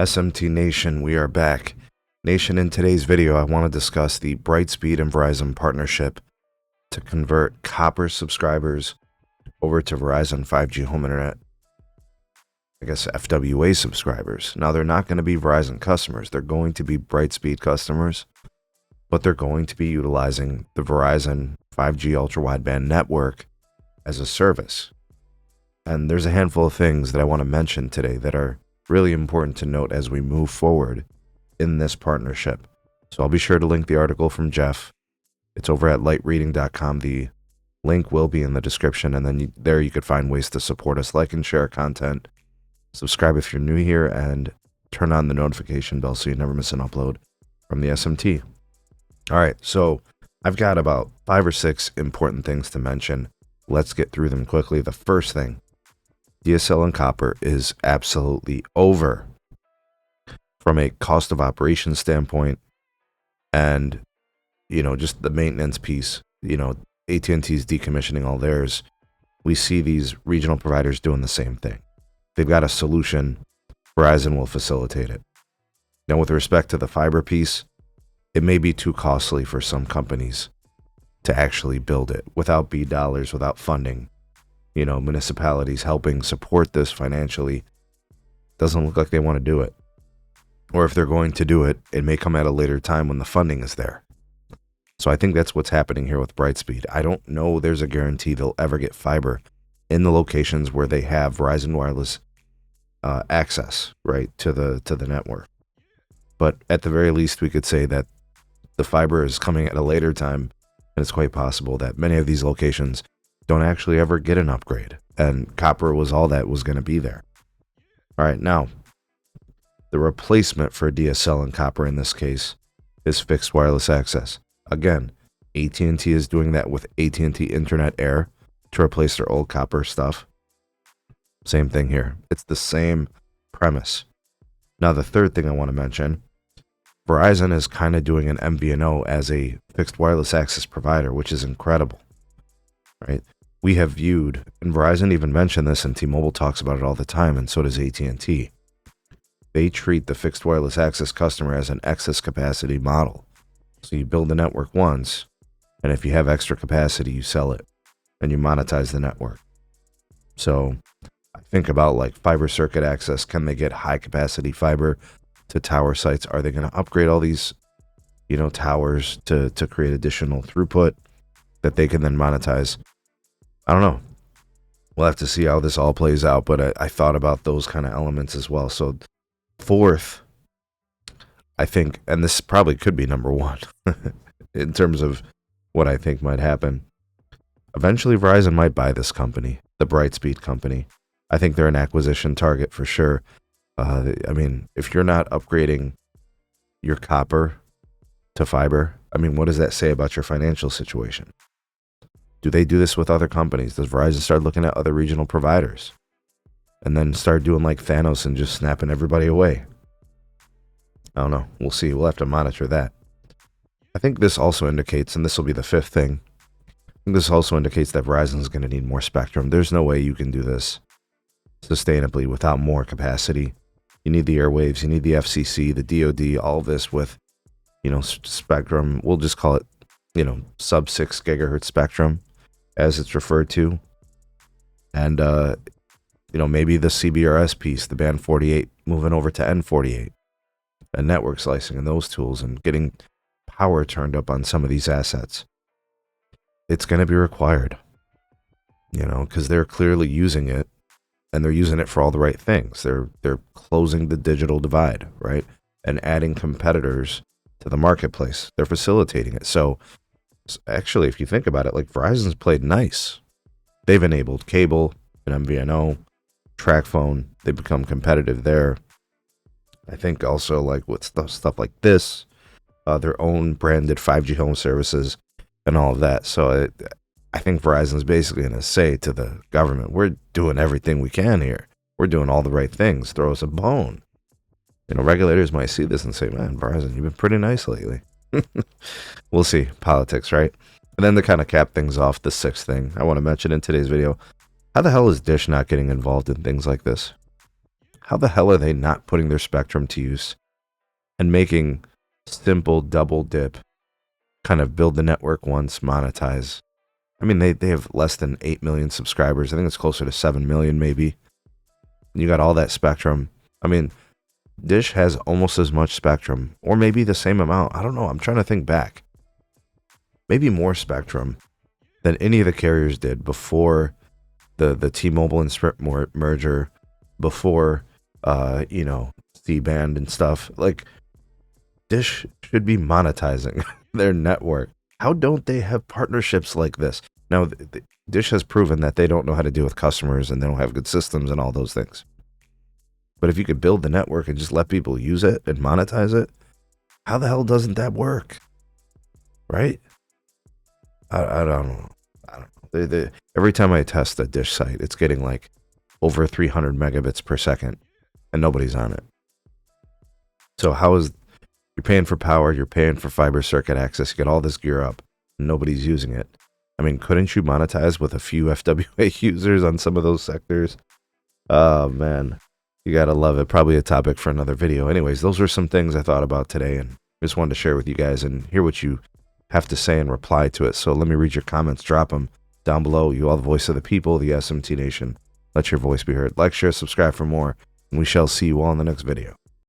SMT Nation, we are back. Nation, in today's video, I want to discuss the Brightspeed and Verizon partnership to convert copper subscribers over to Verizon 5G Home Internet, I guess FWA subscribers. Now, they're not going to be Verizon customers. They're going to be Brightspeed customers, but they're going to be utilizing the Verizon 5G ultrawideband network as a service. And there's a handful of things that I want to mention today that are really important to note as we move forward in this partnership. So I'll be sure to link the article from Jeff. It's over at lightreading.com. The link will be in the description, and then there you could find ways to support us, like and share content, subscribe if you're new here, and turn on the notification bell so you never miss an upload from the SMT. All right, so I've got about 5 or 6 important things to mention. Let's get through them quickly. The first thing, DSL and copper is absolutely over from a cost of operation standpoint, and just the maintenance piece. AT&T's decommissioning all theirs. We see these regional providers doing the same thing. They've got a solution. Verizon will facilitate it. Now, with respect to the fiber piece, it may be too costly for some companies to actually build it without B dollars, without funding. Municipalities helping support this financially. Doesn't look like they want to do it. Or if they're going to do it, it may come at a later time when the funding is there. So I think that's what's happening here with Brightspeed. I don't know there's a guarantee they'll ever get fiber in the locations where they have Verizon Wireless access, right, to the network. But at the very least, we could say that the fiber is coming at a later time, and it's quite possible that many of these locations don't actually ever get an upgrade, and copper was all that was going to be there. All right, now, the replacement for DSL and copper in this case is fixed wireless access. Again, AT&T is doing that with AT&T Internet Air to replace their old copper stuff. Same thing here. It's the same premise. Now, the third thing I want to mention, Verizon is kind of doing an MVNO as a fixed wireless access provider, which is incredible, right? We have viewed, and Verizon even mentioned this, and T-Mobile talks about it all the time, and so does AT&T. They treat the fixed wireless access customer as an excess capacity model. So you build the network once, and if you have extra capacity, you sell it, and you monetize the network. So I think about like fiber circuit access. Can they get high capacity fiber to tower sites? Are they going to upgrade all these, towers to create additional throughput that they can then monetize? I don't know. We'll have to see how this all plays out, but I thought about those kind of elements as well. So fourth, I think, and this probably could be number one in terms of what I think might happen. Eventually, Verizon might buy this company, the Brightspeed company. I think they're an acquisition target for sure. If you're not upgrading your copper to fiber, what does that say about your financial situation? Do they do this with other companies? Does Verizon start looking at other regional providers and then start doing like Thanos and just snapping everybody away? I don't know. We'll see. We'll have to monitor that. I think this also indicates, and this will be the fifth thing, this also indicates that Verizon is going to need more spectrum. There's no way you can do this sustainably without more capacity. You need the airwaves, you need the FCC, the DoD, all of this with, spectrum. We'll just call it, sub 6 gigahertz spectrum, as it's referred to. And, maybe the CBRS piece, the band 48, moving over to N48, and network slicing and those tools, and getting power turned up on some of these assets. It's going to be required, because they're clearly using it, and they're using it for all the right things. They're closing the digital divide, right? And adding competitors to the marketplace. They're facilitating it. So actually, if you think about it, like Verizon's played nice. They've enabled cable and MVNO, track phone. They become competitive there. I think also like with stuff like this, their own branded 5G home services and all of that. So I think Verizon's basically going to say to the government, we're doing everything we can here. We're doing all the right things. Throw us a bone. Regulators might see this and say, man, Verizon, you've been pretty nice lately. We'll see. Politics, right? And then to kind of cap things off, the sixth thing I want to mention in today's video, how the hell is Dish not getting involved in things like this? how the hell are they not putting their spectrum to use and making simple double dip, kind of build the network once, monetize? I mean, they have less than 8 million subscribers. I think it's closer to 7 million maybe. You got all that spectrum. I mean, Dish has almost as much spectrum, or maybe the same amount. I don't know. I'm trying to think back. Maybe more spectrum than any of the carriers did before the T-Mobile and Sprint merger, before C-band and stuff. Like, Dish should be monetizing their network. How don't they have partnerships like this? Now, Dish has proven that they don't know how to deal with customers and they don't have good systems and all those things. But if you could build the network and just let people use it and monetize it, how the hell doesn't that work? Right? I don't know. Every time I test a Dish site, it's getting like over 300 megabits per second, and nobody's on it. So how is, you're paying for power, you're paying for fiber circuit access, you get all this gear up, and nobody's using it. I mean, couldn't you monetize with a few FWA users on some of those sectors? Oh, man. You gotta love it. Probably a topic for another video. Anyways, those were some things I thought about today, and just wanted to share with you guys and hear what you have to say and reply to it. So let me read your comments. Drop them down below. You all the voice of the people, the SMT Nation. Let your voice be heard. Like, share, subscribe for more, and we shall see you all in the next video.